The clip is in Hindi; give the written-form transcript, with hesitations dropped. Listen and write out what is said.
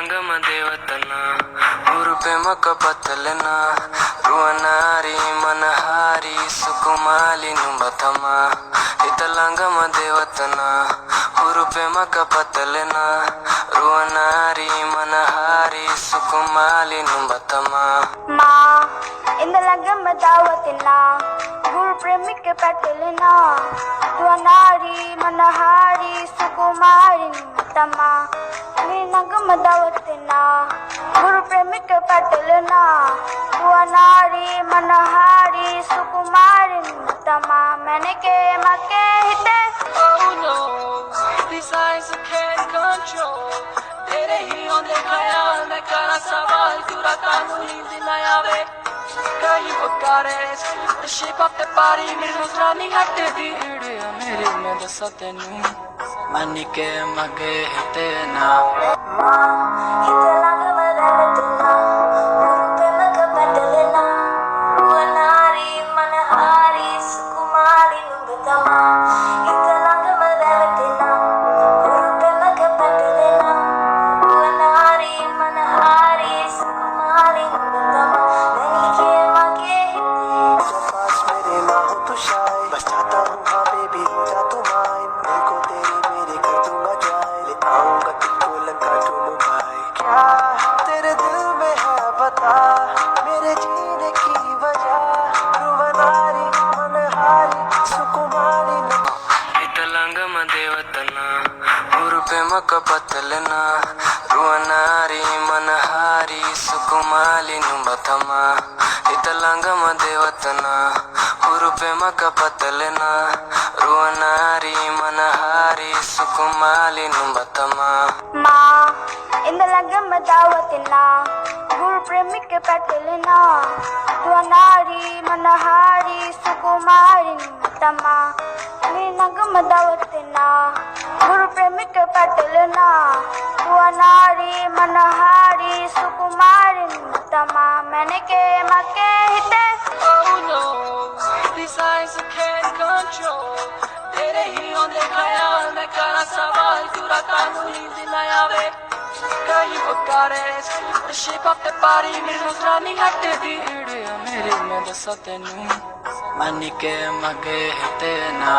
ಇತಲಂಗಮ ದೇವತನ ಹುರುಪೆ ಮಕ ಪತ್ತಲೆನ ರುವನಾರಿ ಮನಹಾರಿ ಸುಕುಮಾಲಿ ನುಂಬತಮ ಇತಲಂಗಮ ದೇವತನ ಹುರುಪೆ ಮಕ ಪತ್ತಲೆನ ರುವನಾರಿ ಮನಹಾರಿ ಸುಕುಮಾಲಿ ನುಂಬತಮ ಮಾ ಇಂದಲಂಗಮ ದಾವತಿನ ಗುರು ಪ್ರೇಮಿಕ ಪತ್ತಲೆನ ರುವನಾರಿ ಮನಹಾರಿ ಸುಕುಮಾಲಿ ನುಂಬತಮ नगम दावतना गुरु प्रेमिक पटलना नारी मनहारी सुकुमारी तमा मैंने के मके हिते Oh no, these eyes I can't control. तेरे ही होंदे ख्याल में करा सवाल पूरा तानू नींद ना आवे कहीं बुकारेस the shape of the body मेरे नजरानी हटे दीड़े मेरे में दसा तेनू मनी के मगे हिते ना मेरे जीने की वजह रुवनारी मनहारी सुकुमारी इतलंगम देवतन हुरुपे मक पतलना रुवनारी मनहारी सुकुमाली नुंबतम इतलंगम देवतन हुरुपे मक पतलना रुवनारी मनहारी सुकुमाली नुंबतम मा इंदलंगम दावतना गुरु प्रेमिक पटलना नारी मनहारी सुकुमारी तमा नगम दावतना गुरु प्रेमिक पटलना नारी मनहारी सुकुमारी तमा मैंने के मके हिते Oh no, these eyes I can't control. तेरे ही होंदे ख्याल में करा सवाल पूरा तानू नींद ना आवे कहीं बुकारेस the shape of the body मेरे नजरानी हटे दीड़े मेरे में दसा तेनू मनी के मगे हिते ना